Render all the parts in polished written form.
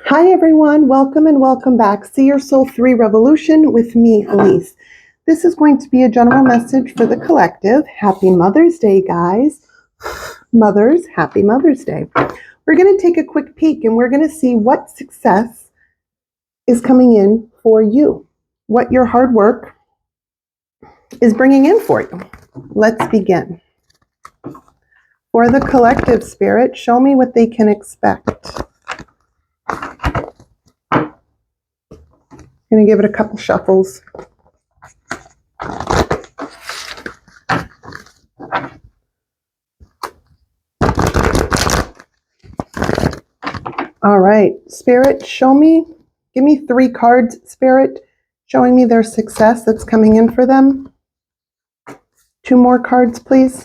Hi, everyone. Welcome and welcome back. See Your Soul 3 Revolution with me, Elise. This is going to be a general message for the collective. Happy Mother's Day, guys. Mothers, happy Mother's Day. We're going to take a quick peek and we're going to see what success is coming in for you, what your hard work is bringing in for you. Let's begin. For the collective spirit, show me what they can expect. I'm going to give it a couple shuffles. All right, Spirit, give me 3 cards, Spirit, showing me their success that's coming in for them. 2 more cards, please.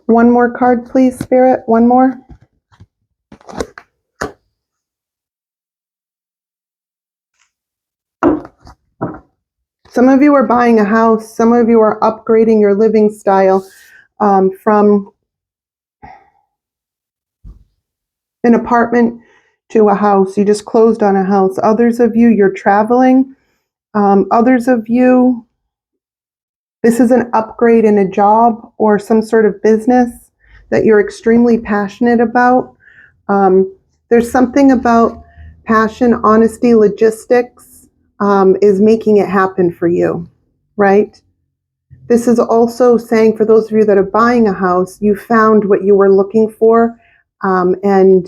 1 more card, please, Spirit. 1 more. Some of you are buying a house. Some of you are upgrading your living style from an apartment to a house. You just closed on a house. Others of you, you're traveling. Others of you, this is an upgrade in a job or some sort of business that you're extremely passionate about. There's something about passion, honesty, logistics is making it happen for you, right? This is also saying for those of you that are buying a house, you found what you were looking for, and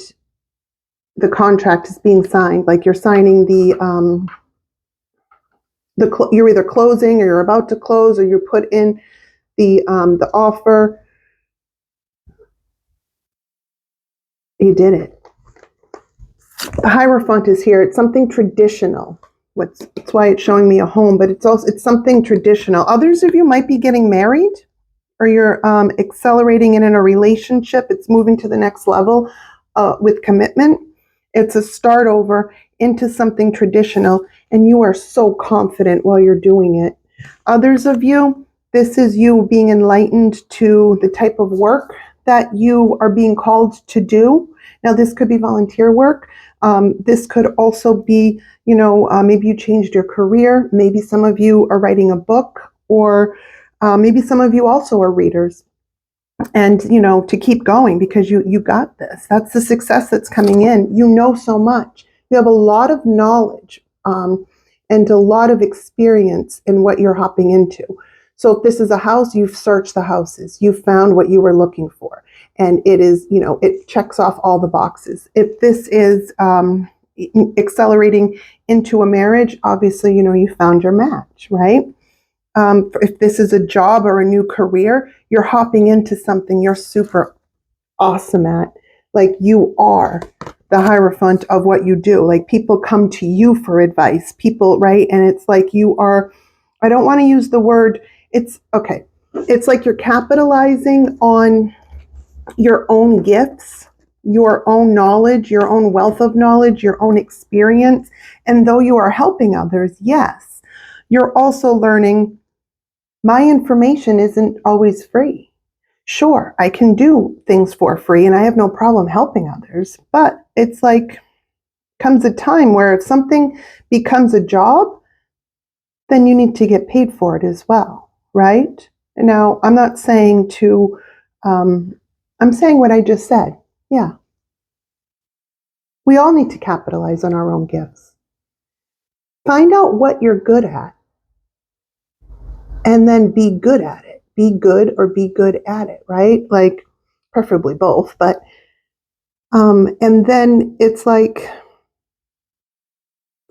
the contract is being signed. Like you're signing you're either closing or you're about to close, or you put in the offer. You did it. The Hierophant is here. It's something traditional. That's why it's showing me a home, but it's something traditional. Others of you might be getting married, or you're accelerating in a relationship. It's moving to the next level with commitment. It's a start over into something traditional, and you are so confident while you're doing it. Others of you, this is you being enlightened to the type of work that you are being called to do. Now, this could be volunteer work. This could also be, maybe you changed your career. Maybe some of you are writing a book, or maybe some of you also are readers. And, to keep going because you got this. That's the success that's coming in. You know so much. You have a lot of knowledge and a lot of experience in what you're hopping into. So if this is a house, you've searched the houses. You've found what you were looking for. And it is, it checks off all the boxes. If this is accelerating into a marriage, obviously, you found your match, right? If this is a job or a new career, you're hopping into something you're super awesome at. Like you are the Hierophant of what you do. Like people come to you for advice. People, right? And it's like you are, I don't want to use the word, it's okay. It's like you're capitalizing on your own gifts, your own knowledge, your own wealth of knowledge, your own experience. And though you are helping others, yes, you're also learning my information isn't always free. Sure, I can do things for free and I have no problem helping others, but it's like comes a time where if something becomes a job, then you need to get paid for it as well, right? And now I'm not saying I'm saying what I just said. Yeah. We all need to capitalize on our own gifts. Find out what you're good at and then be good at it. Be good or be good at it, right? Like preferably both, but and then it's like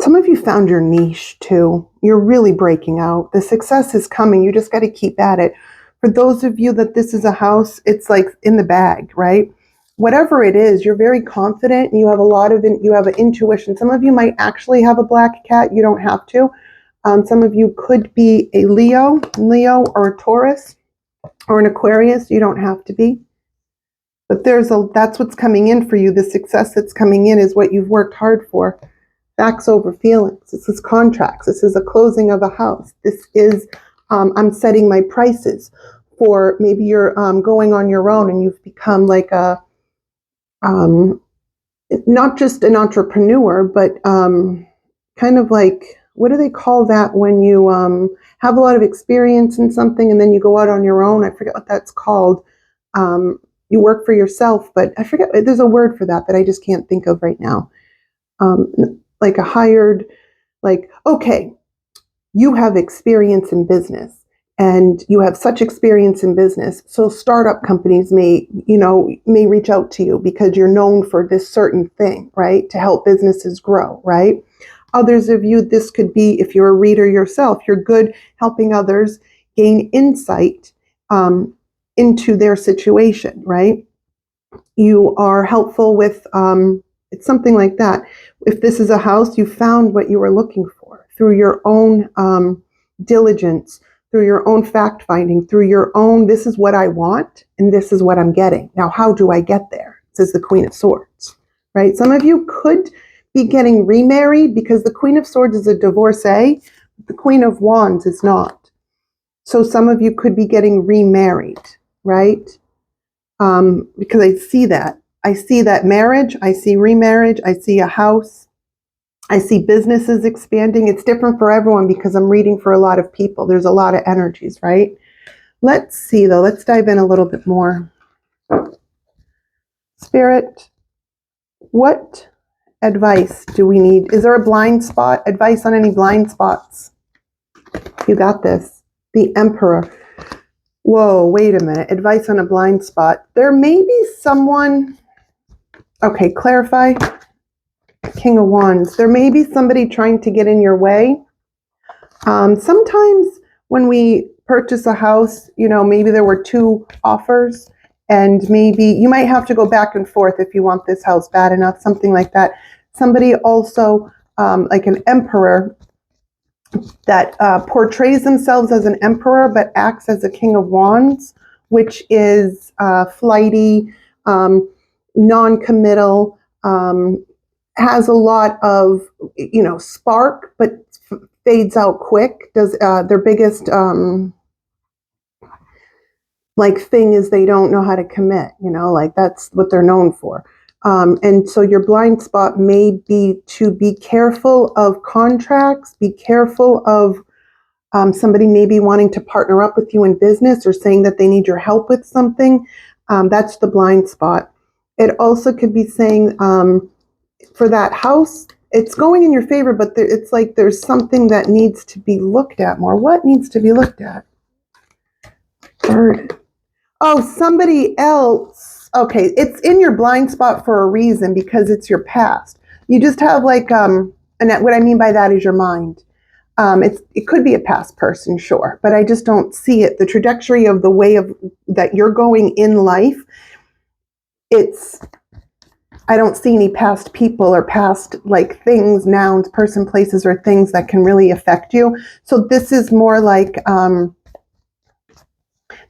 some of you found your niche too. You're really breaking out. The success is coming. You just got to keep at it. For those of you that this is a house, it's like in the bag, right? Whatever it is, you're very confident and you have you have an intuition. Some of you might actually have a black cat. You don't have to. Some of you could be a Leo or a Taurus or an Aquarius. You don't have to be. But that's what's coming in for you. The success that's coming in is what you've worked hard for. Facts over feelings. This is contracts. This is a closing of a house. This is, I'm setting my prices for, maybe you're going on your own and you've become like a not just an entrepreneur, but kind of like, what do they call that when you have a lot of experience in something and then you go out on your own? I forget what that's called. You work for yourself, but I forget, there's a word for that I just can't think of right now. Like a hired, like, okay, you have experience in business and you have such experience in business. So startup companies may reach out to you because you're known for this certain thing, right? To help businesses grow, right? Others of you, this could be, if you're a reader yourself, you're good helping others gain insight into their situation, right? You are helpful with, it's something like that. If this is a house, you found what you were looking for through your own diligence, through your own fact finding, through your own, this is what I want and this is what I'm getting. Now, how do I get there? Says the Queen of Swords, right? Some of you could be getting remarried because the Queen of Swords is a divorcee. The Queen of Wands is not. So some of you could be getting remarried, right? Because I see that. I see that marriage, I see remarriage, I see a house, I see businesses expanding. It's different for everyone because I'm reading for a lot of people. There's a lot of energies, right? Let's see though, let's dive in a little bit more. Spirit, what advice do we need? Is there a blind spot? Advice on any blind spots? You got this. The Emperor. Whoa, wait a minute. Advice on a blind spot. There may be someone, okay, clarify. King of Wands. There may be somebody trying to get in your way. Sometimes when we purchase a house, maybe there were 2 offers and maybe you might have to go back and forth if you want this house bad enough, something like that. Somebody also, like an emperor, that portrays themselves as an emperor but acts as a king of wands, which is flighty, non-committal, has a lot of spark but fades out quick. Does their biggest like thing is they don't know how to commit, like that's what they're known for. And so your blind spot may be to be careful of contracts, be careful of somebody maybe wanting to partner up with you in business or saying that they need your help with something. That's the blind spot. It also could be saying for that house, it's going in your favor, but it's like there's something that needs to be looked at more. What needs to be looked at? Bird. Oh, somebody else. Okay, it's in your blind spot for a reason because it's your past. You just have like, and what I mean by that is your mind. It could be a past person, sure, but I just don't see it. The trajectory of the way of that you're going in life, I don't see any past people or past like things, nouns, person, places, or things that can really affect you. So this is more like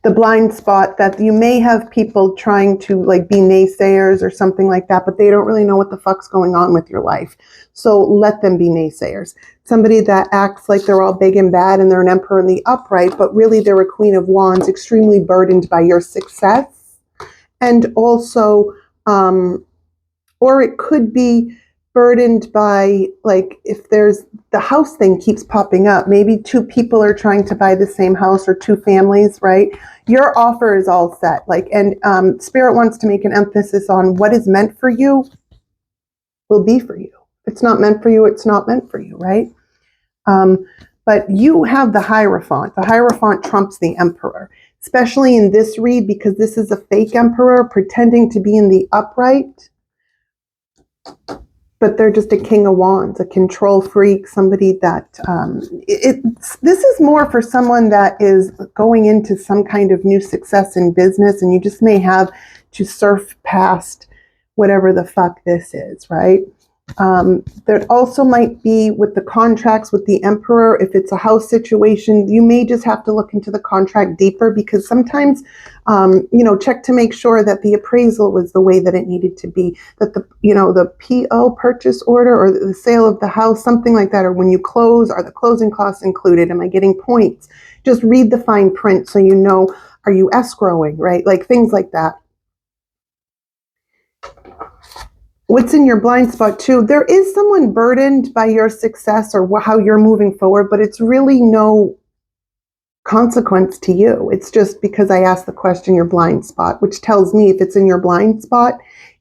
the blind spot that you may have people trying to like be naysayers or something like that, but they don't really know what the fuck's going on with your life. So let them be naysayers. Somebody that acts like they're all big and bad and they're an emperor in the upright, but really they're a queen of wands, extremely burdened by your success. And also, or it could be burdened by, like, if there's the house thing keeps popping up, maybe 2 people are trying to buy the same house or 2 families, right? Your offer is all set, like, and Spirit wants to make an emphasis on what is meant for you will be for you. If it's not meant for you, it's not meant for you, right? But you have the Hierophant. The Hierophant trumps the Emperor, especially in this read because this is a fake Emperor pretending to be in the upright. But they're just a king of wands, a control freak, somebody that this is more for someone that is going into some kind of new success in business, and you just may have to surf past whatever the fuck this is, right? There also might be with the contracts with the Emperor, if it's a house situation, you may just have to look into the contract deeper because sometimes, check to make sure that the appraisal was the way that it needed to be, that the PO purchase order or the sale of the house, something like that, or when you close, are the closing costs included? Am I getting points? Just read the fine print so you know, are you escrowing, right? Like things like that. what's in your blind spot too, there is someone burdened by your success or how you're moving forward, but it's really no consequence to you. It's just because I asked the question, your blind spot, which tells me if it's in your blind spot,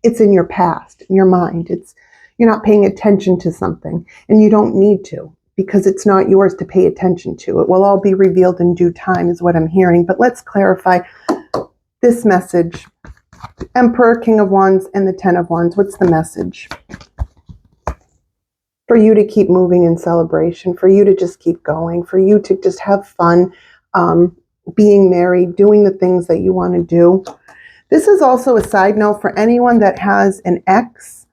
it's in your past, in your mind. It's you're not paying attention to something, and you don't need to because it's not yours to pay attention to. It will all be revealed in due time is what I'm hearing. But let's clarify this message. Emperor, King of Wands, and the Ten of Wands. What's the message? For you to keep moving in celebration, for you to just keep going, for you to just have fun, being married, doing the things that you want to do. This is also a side note for anyone that has an ex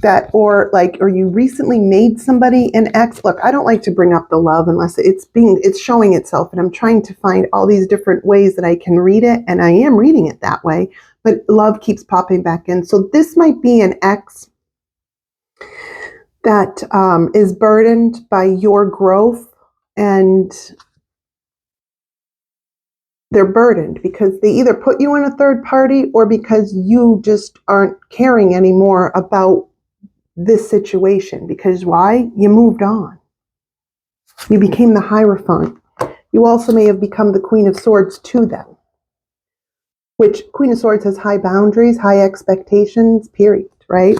that, or you recently made somebody an ex. Look, I don't like to bring up the love unless it's showing itself, and I'm trying to find all these different ways that I can read it, and I am reading it that way, but love keeps popping back in. So this might be an ex that is burdened by your growth, and they're burdened because they either put you in a third party or because you just aren't caring anymore about this situation. Because why? You moved on. You became the Hierophant. You also may have become the Queen of Swords to them, which Queen of Swords has high boundaries, high expectations, period, right?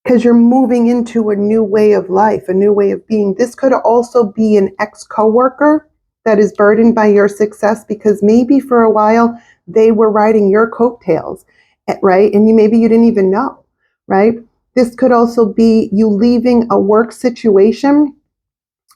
Because you're moving into a new way of life, a new way of being. This could also be an ex-coworker that is burdened by your success because maybe for a while they were riding your coattails, right? And maybe you didn't even know, right? This could also be you leaving a work situation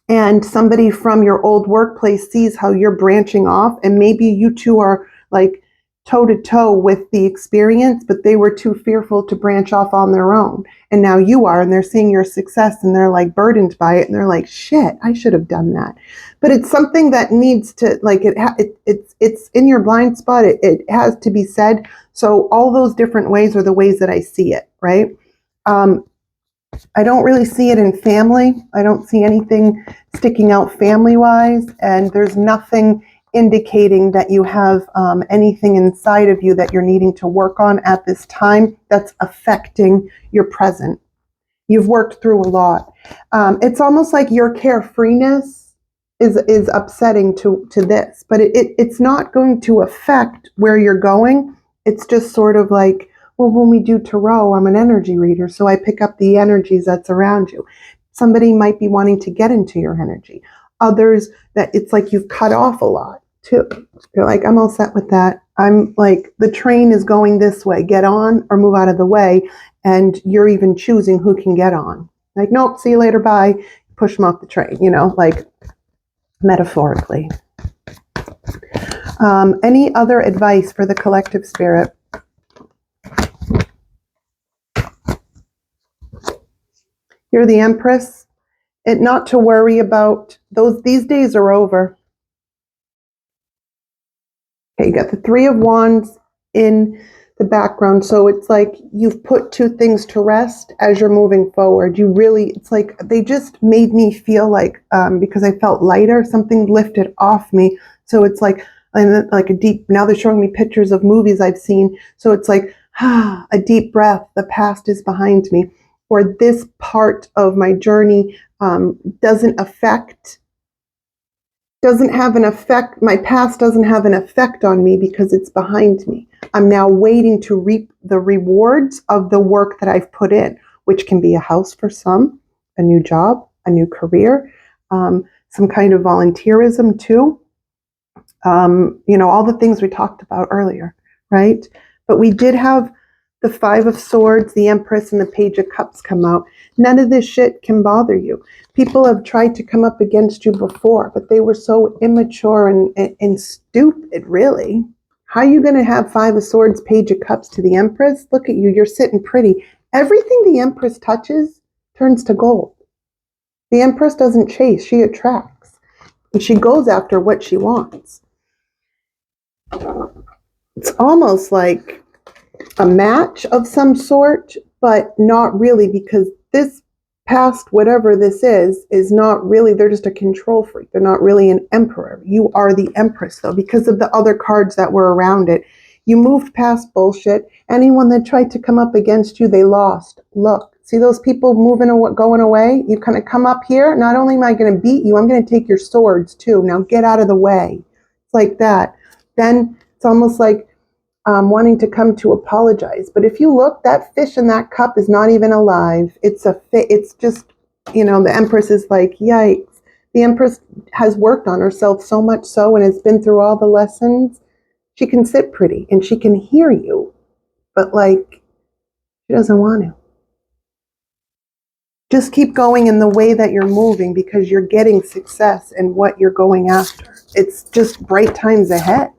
and somebody from your old workplace sees how you're branching off, and maybe you two are like toe to toe with the experience, but they were too fearful to branch off on their own. And now you are, and they're seeing your success and they're like burdened by it. And they're like, shit, I should have done that. But it's something that needs to, like, it's in your blind spot. It has to be said. So all those different ways are the ways that I see it, right? I don't really see it in family. I don't see anything sticking out family-wise, and there's nothing indicating that you have anything inside of you that you're needing to work on at this time that's affecting your present. You've worked through a lot. It's almost like your carefreeness is upsetting to this, but it's not going to affect where you're going. It's just sort of like, well, when we do tarot, I'm an energy reader, so I pick up the energies that's around you. Somebody might be wanting to get into your energy. Others that it's like you've cut off a lot too. You're like, I'm all set with that. I'm like, the train is going this way. Get on or move out of the way. And you're even choosing who can get on. Like, nope, see you later, bye. Push them off the train, like metaphorically. Any other advice for the collective spirit? You're the Empress. Not to worry about those. These days are over. Okay, you got the Three of Wands in the background. So it's like you've put two things to rest as you're moving forward. It's like they just made me feel like, because I felt lighter, something lifted off me. So it's like a deep, now they're showing me pictures of movies I've seen. So it's like, a deep breath. The past is behind me. Or this part of my journey doesn't have an effect. My past doesn't have an effect on me because it's behind me. I'm now waiting to reap the rewards of the work that I've put in, which can be a house for some, a new job, a new career, some kind of volunteerism too. All the things we talked about earlier, right? But we did have the Five of Swords, the Empress, and the Page of Cups come out. None of this shit can bother you. People have tried to come up against you before, but they were so immature and stupid, really. How are you going to have Five of Swords, Page of Cups to the Empress? Look at you. You're sitting pretty. Everything the Empress touches turns to gold. The Empress doesn't chase. She attracts. And she goes after what she wants. It's almost like a match of some sort, but not really, because this past whatever this is not really, they're just a control freak. They're not really an emperor. You are the Empress though, because of the other cards that were around it. You moved past bullshit. Anyone that tried to come up against you, they lost. Look, see those people going away? You kind of come up here. Not only am I going to beat you, I'm going to take your swords too. Now get out of the way. It's like that. Then it's almost like wanting to come to apologize. But if you look, that fish in that cup is not even alive. It's just, the Empress is like, yikes. The Empress has worked on herself so much so and has been through all the lessons. She can sit pretty and she can hear you, but she doesn't want to. Just keep going in the way that you're moving because you're getting success in what you're going after. It's just bright times ahead.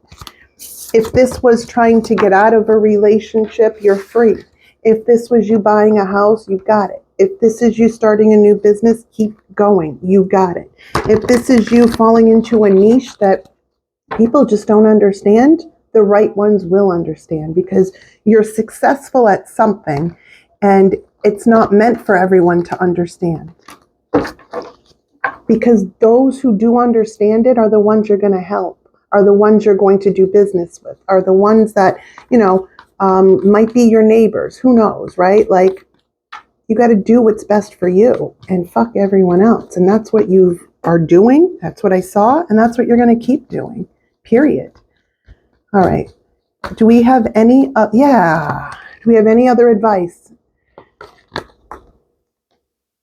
If this was trying to get out of a relationship, you're free. If this was you buying a house, you've got it. If this is you starting a new business, keep going. You got it. If this is you falling into a niche that people just don't understand, the right ones will understand because you're successful at something and it's not meant for everyone to understand. Because those who do understand it are the ones you're going to help, are the ones you're going to do business with, are the ones that, might be your neighbors. Who knows, right? You got to do what's best for you and fuck everyone else. And that's what you are doing. That's what I saw. And that's what you're going to keep doing, period. All right. Do we have any, do we have any other advice?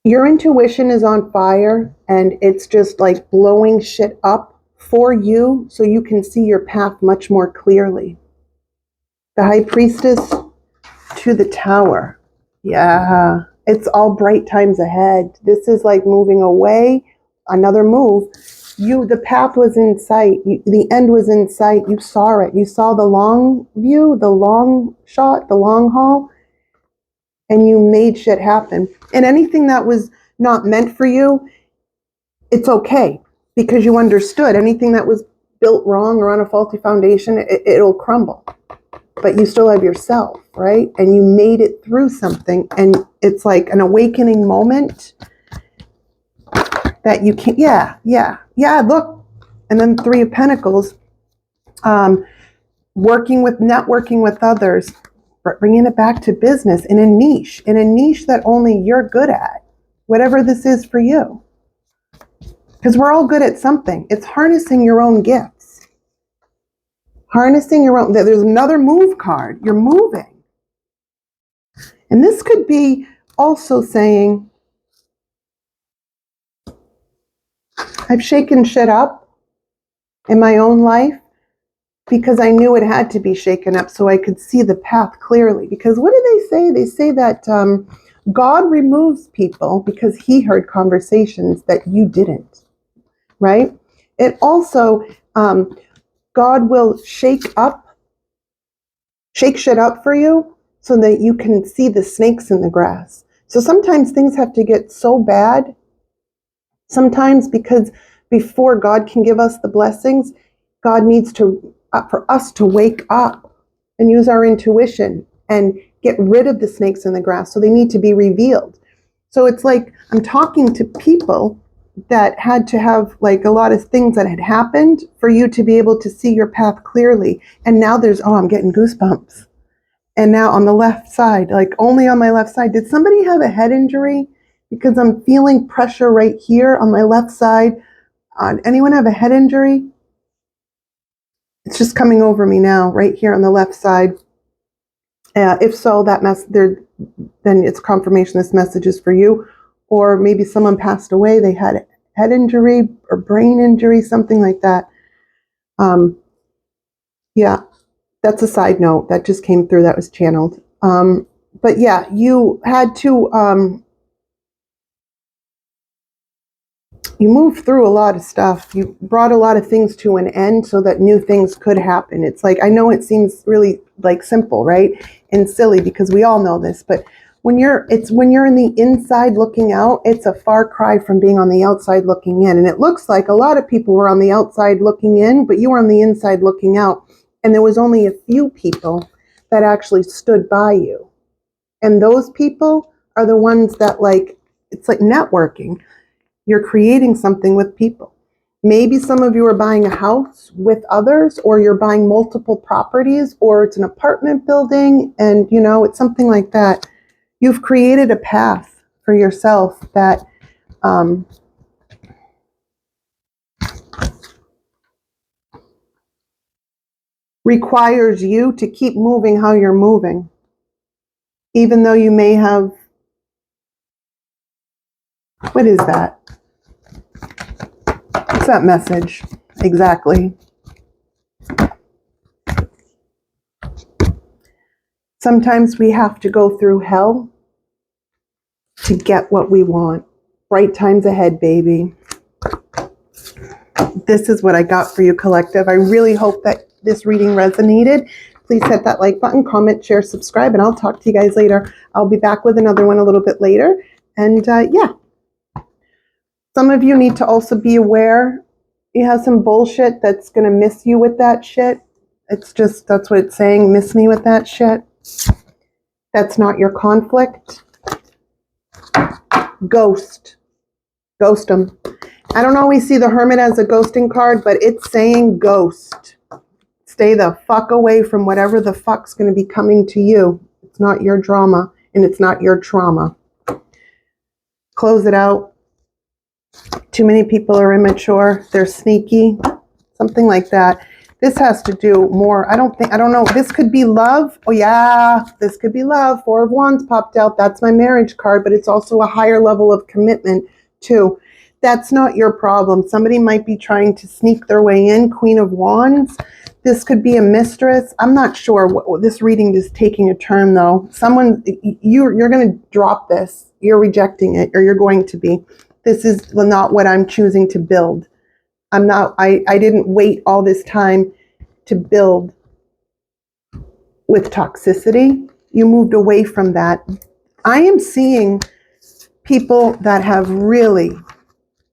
Your intuition is on fire and it's just like blowing shit up for you so you can see your path much more clearly. The High Priestess to the Tower. Yeah, it's all bright times ahead. This is like moving away, another move. The path was in sight. The end was in sight. You saw it. You saw the long view, the long shot, the long haul, and you made shit happen. And anything that was not meant for you, it's okay because you understood. Anything that was built wrong or on a faulty foundation, it'll crumble. But you still have yourself, right? And you made it through something. And it's like an awakening moment that you can't, look. And then Three of Pentacles, networking with others, bringing it back to business in a niche that only you're good at, whatever this is for you. Because we're all good at something. It's harnessing your own gifts. Harnessing your own, there's another move card. You're moving. And this could be also saying, I've shaken shit up in my own life because I knew it had to be shaken up so I could see the path clearly. Because what do they say? They say that God removes people because he heard conversations that you didn't, right? It also, God will shake shit up for you so that you can see the snakes in the grass. So sometimes things have to get so bad, sometimes because before God can give us the blessings, God needs for us to wake up and use our intuition and get rid of the snakes in the grass. So they need to be revealed. So it's like I'm talking to people that had to have like a lot of things that had happened for you to be able to see your path clearly. And now I'm getting goosebumps. And now on the left side, like only on my left side, did somebody have a head injury? Because I'm feeling pressure right here on my left side. Anyone have a head injury? It's just coming over me now, right here on the left side. If so, then it's confirmation this message is for you. Or maybe someone passed away, they had a head injury or brain injury, something like that. That's a side note that just came through, that was channeled. But yeah, you had to, you moved through a lot of stuff. You brought a lot of things to an end so that new things could happen. It's like, I know it seems really like simple, right? And silly because we all know this, but when you're in the inside looking out, it's a far cry from being on the outside looking in. And it looks like a lot of people were on the outside looking in, but you were on the inside looking out. And there was only a few people that actually stood by you. And those people are the ones that it's like networking. You're creating something with people. Maybe some of you are buying a house with others, or you're buying multiple properties, or it's an apartment building, and you know, it's something like that. You've created a path for yourself that requires you to keep moving how you're moving, even though you may have, what is that? What's that message? Exactly. Sometimes we have to go through hell to get what we want. Bright times ahead, baby. This is what I got for you, collective. I really hope that this reading resonated. Please hit that like button, comment, share, subscribe, and I'll talk to you guys later. I'll be back with another one a little bit later. And yeah, some of you need to also be aware you have some bullshit that's going to miss you with that shit. It's just, that's what it's saying. Miss me with that shit. That's not your conflict. Ghost. Ghost them. I don't always see the Hermit as a ghosting card, but it's saying ghost. Stay the fuck away from whatever the fuck's going to be coming to you. It's not your drama, and it's not your trauma. Close it out. Too many people are immature. They're sneaky. Something like that. This has to do more. I don't know. This could be love. Oh yeah, this could be love. 4 of Wands popped out. That's my marriage card, but it's also a higher level of commitment too. That's not your problem. Somebody might be trying to sneak their way in. Queen of Wands. This could be a mistress. I'm not sure. This reading is taking a turn though. Someone, you're going to drop this. You're rejecting it, or you're going to be. This is not what I'm choosing to build. I didn't wait all this time to build with toxicity. You moved away from that. I am seeing people that have really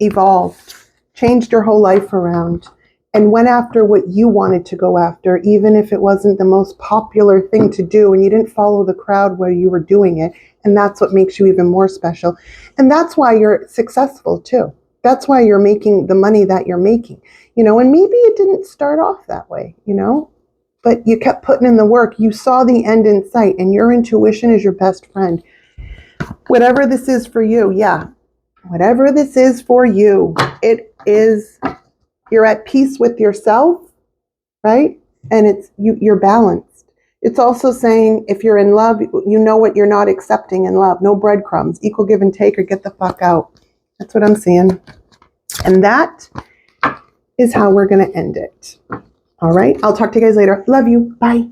evolved, changed your whole life around, and went after what you wanted to go after, even if it wasn't the most popular thing to do, and you didn't follow the crowd where you were doing it. And that's what makes you even more special. And that's why you're successful too. That's why you're making the money that you're making, you know, and maybe it didn't start off that way, you know, but you kept putting in the work. You saw the end in sight, and your intuition is your best friend. Whatever this is for you. Yeah. Whatever this is for you, it is, you're at peace with yourself, right? And it's you're balanced. It's also saying if you're in love, you know what you're not accepting in love. No breadcrumbs, equal give and take, or get the fuck out. That's what I'm seeing. And that is how we're going to end it. All right. I'll talk to you guys later. Love you. Bye.